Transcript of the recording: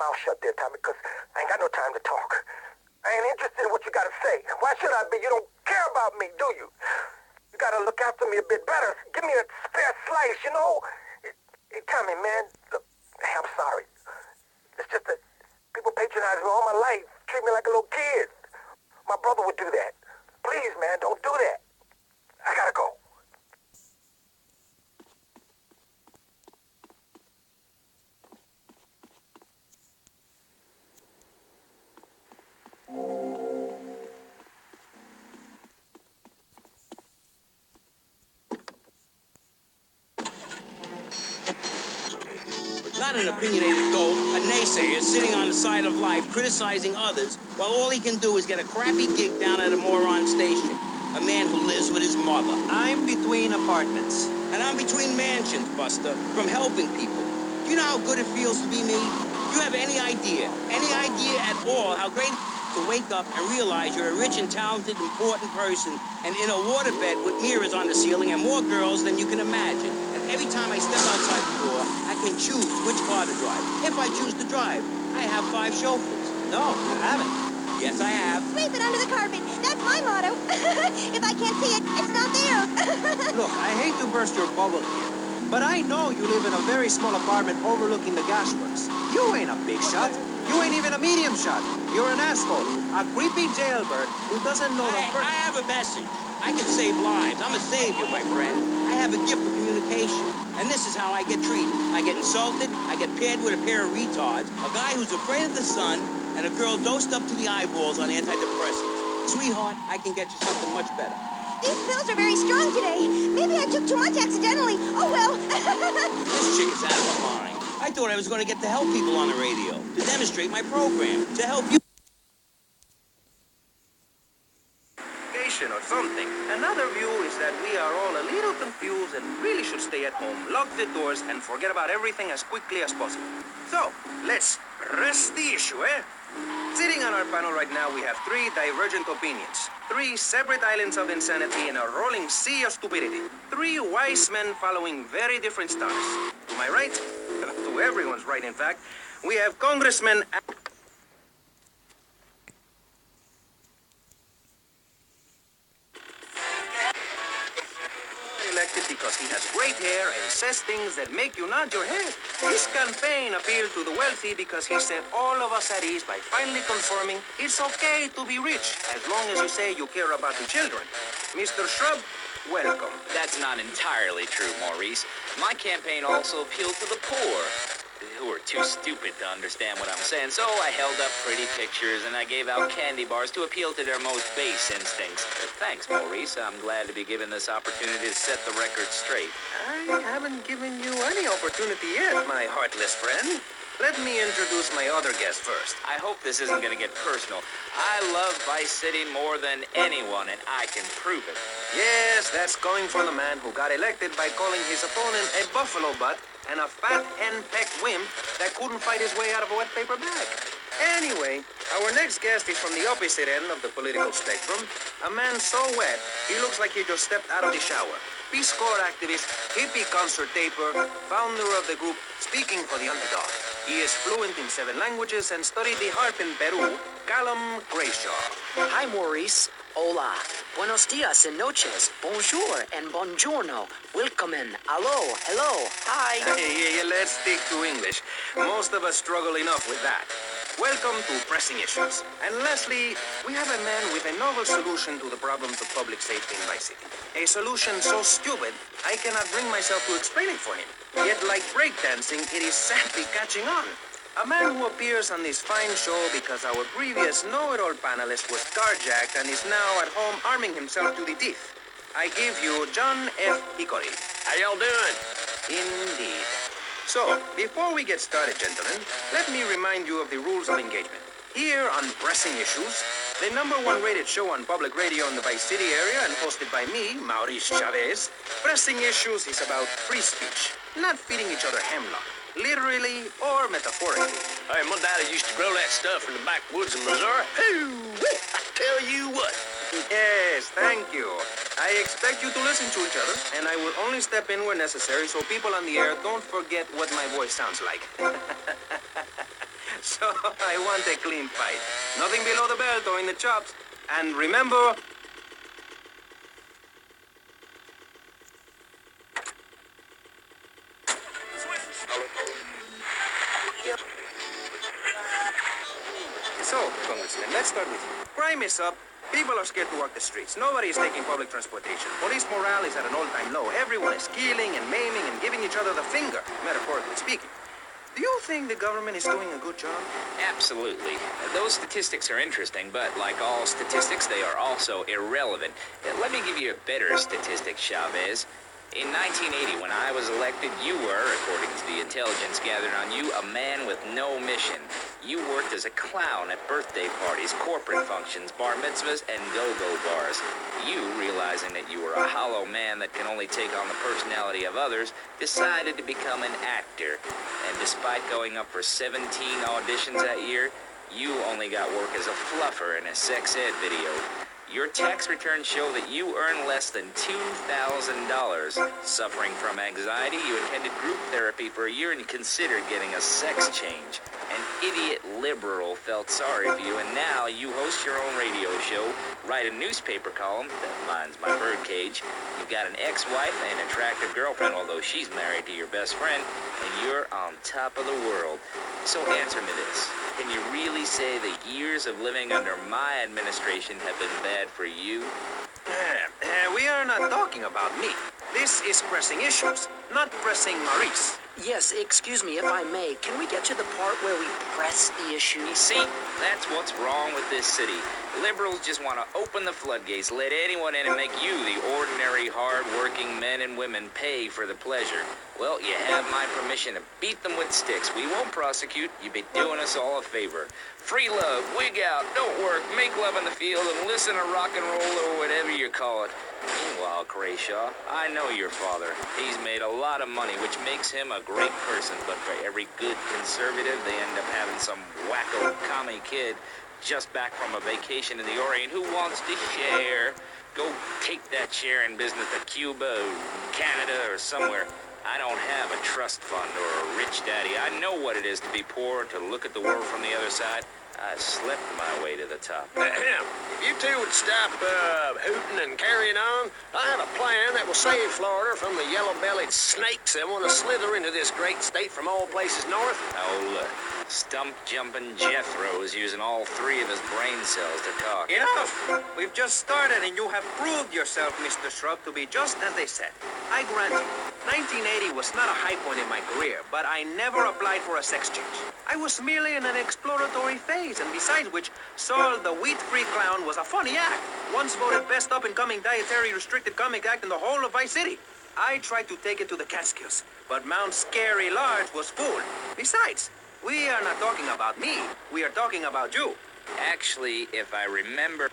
mouth shut there, Tommy, because I ain't got no time to talk. I ain't interested in what you gotta say. Why should I be? You don't care about me, do you? You gotta look after me a bit better. Give me a spare slice, you know? Hey, Tommy, man, look, hey, I'm sorry. It's just that people patronize me all my life, treat me like a little kid. My brother would do that. Please, man, don't do that. I gotta go. Not an opinionated goat, a naysayer sitting on the side of life, criticizing others, while all he can do is get a crappy gig down at a moron station. A man who lives with his mother. I'm between apartments. And I'm between mansions, Buster, from helping people. Do you know how good it feels to be me? Do you have any idea at all how great to wake up and realize you're a rich and talented, important person and in a waterbed with mirrors on the ceiling and more girls than you can imagine. And every time I step outside the door, I can choose which car to drive. If I choose to drive, I have 5 chauffeurs. No, you haven't. Yes, I have. Sweep it under the carpet. That's my motto. If I can't see it, it's not there. Look, I hate to burst your bubble here, but I know you live in a very small apartment overlooking the gasworks. You ain't a big shot. You ain't even a medium shot. You're an asshole. A creepy jailbird who doesn't know the first... I have a message. I can save lives. I'm a savior, my friend. I have a gift for communication. And this is how I get treated. I get insulted. I get paired with a pair of retards. A guy who's afraid of the sun. And a girl dosed up to the eyeballs on antidepressants. Sweetheart, I can get you something much better. These pills are very strong today. Maybe I took too much accidentally. Oh, well. This chick is out of her mind. I thought I was going to get to help people on the radio, to demonstrate my program, to help you. Or something. Another view is that we are all a little confused and really should stay at home, lock the doors, and forget about everything as quickly as possible. So, let's press the issue, eh? Sitting on our panel right now, we have 3 divergent opinions. 3 separate islands of insanity in a rolling sea of stupidity. 3 wise men following very different stars. To my right, to everyone's right, in fact, we have Congressman... elected because he has great hair and says things that make you nod your head. His campaign appealed to the wealthy because he set all of us at ease by finally confirming it's okay to be rich as long as you say you care about the children. Mr. Shrub, welcome. That's not entirely true, Maurice. My campaign also appealed to the poor, who are too stupid to understand what I'm saying. So I held up pretty pictures and I gave out candy bars to appeal to their most base instincts. Thanks, Maurice. I'm glad to be given this opportunity to set the record straight. I haven't given you any opportunity yet, my heartless friend. Let me introduce my other guest first. I hope this isn't going to get personal. I love Vice City more than anyone, and I can prove it. Yes, that's going for the man who got elected by calling his opponent a buffalo butt and a fat henpecked wimp that couldn't fight his way out of a wet paper bag. Anyway, our next guest is from the opposite end of the political spectrum. A man so wet, he looks like he just stepped out of the shower. Peace Corps activist, hippie concert taper, founder of the group Speaking for the Underdog. He is fluent in 7 languages and studied the harp in Peru. Callum Grayshaw. Hi, Maurice. Hola. Buenos dias and noches. Bonjour and buongiorno. Willkommen. Hello. Hello. Hi. Hey, let's stick to English. Most of us struggle enough with that. Welcome to Pressing Issues. And lastly, we have a man with a novel solution to the problems of public safety in Vice City. A solution so stupid, I cannot bring myself to explain it for him. Yet like breakdancing, it is sadly catching on. A man who appears on this fine show because our previous know-it-all panelist was carjacked and is now at home arming himself to the teeth. I give you John F. Hickory. How y'all doing? Indeed. So, before we get started, gentlemen, let me remind you of the rules of engagement. Here on Pressing Issues, the #1 rated show on public radio in the Vice City area and hosted by me, Maurice Chavez, Pressing Issues is about free speech, not feeding each other hemlock, literally or metaphorically. Hey, my daddy used to grow that stuff in the backwoods of Missouri. Hoo-wee! I tell you what. Yes, thank you. I expect you to listen to each other, and I will only step in where necessary so people on the air don't forget what my voice sounds like. So I want a clean fight. Nothing below the belt or in the chops. And remember... So, Congressman, let's start with you. Crime is up. People are scared to walk the streets. Nobody is taking public transportation. Police morale is at an all-time low. Everyone is killing and maiming and giving each other the finger, metaphorically speaking. Do you think the government is doing a good job? Absolutely. Those statistics are interesting, but like all statistics, they are also irrelevant. Let me give you a better statistic, Chavez. In 1980, when I was elected, you were, according to the intelligence gathered on you, a man with no mission. You worked as a clown at birthday parties, corporate functions, bar mitzvahs, and go-go bars. You, realizing that you were a hollow man that can only take on the personality of others, decided to become an actor. And despite going up for 17 auditions that year, you only got work as a fluffer in a sex ed video. Your tax returns show that you earn less than $2,000. Suffering from anxiety, you attended group therapy for a year and considered getting a sex change. An idiot liberal felt sorry for you, and now you host your own radio show, write a newspaper column, that mine's my birdcage. You've got an ex-wife and an attractive girlfriend, although she's married to your best friend, and you're on top of the world. So answer me this. Can you really say the years of living under my administration have been bad for you? We are not talking about me. This is pressing issues, not pressing Maurice. Yes, excuse me, if I may, can we get to the part where we press the issue? You see, that's what's wrong with this city. Liberals just want to open the floodgates, let anyone in and make you, the ordinary, hard-working men and women, pay for the pleasure. Well, you have my permission to beat them with sticks. We won't prosecute. You'd be doing us all a favor. Free love, wig out, don't work, make love in the field, and listen to rock and roll or whatever you call it. Meanwhile, Crayshaw, I know your father. He's made a lot of money, which makes him a great person, but for every good conservative, they end up having some wacko commie kid just back from a vacation in the Orient who wants to share. Go take that sharing business to Cuba or Canada or somewhere. I don't have a trust fund or a rich daddy. I know what it is to be poor, to look at the world from the other side. I slept my way to the top. If you two would stop hooting and carrying on, I have a plan that will save Florida from the yellow-bellied snakes that want to slither into this great state from all places north. Oh, look. Stump-jumping Jethro is using all three of his brain cells to talk. Enough! We've just started and you have proved yourself, Mr. Shrub, to be just as they said. I grant you, 1980 was not a high point in my career, but I never applied for a sex change. I was merely in an exploratory phase, and besides which, Saul the wheat-free clown was a funny act. Once voted best up-and-coming dietary restricted comic act in the whole of Vice City. I tried to take it to the Catskills, but Mount Scary Large was full. Besides, we are not talking about me. We are talking about you. Actually, if I remember...